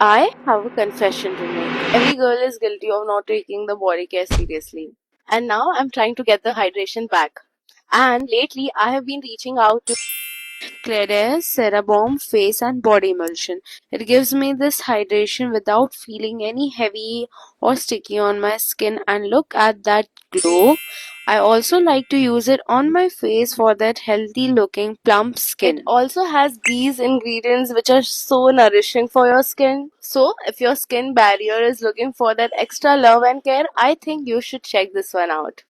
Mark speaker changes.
Speaker 1: I have a confession to make. Every girl is guilty of not taking the body care seriously. And now I'm trying to get the hydration back. And lately I have been reaching out to Cladiare Cera Bomb face and body emulsion. It gives me this hydration without feeling any heavy or sticky on my skin, and look at that glow. I also like to use it on my face for that healthy looking plump skin. It also has these ingredients which are so nourishing for your skin. So if your skin barrier is looking for that extra love and care, I think you should check this one out.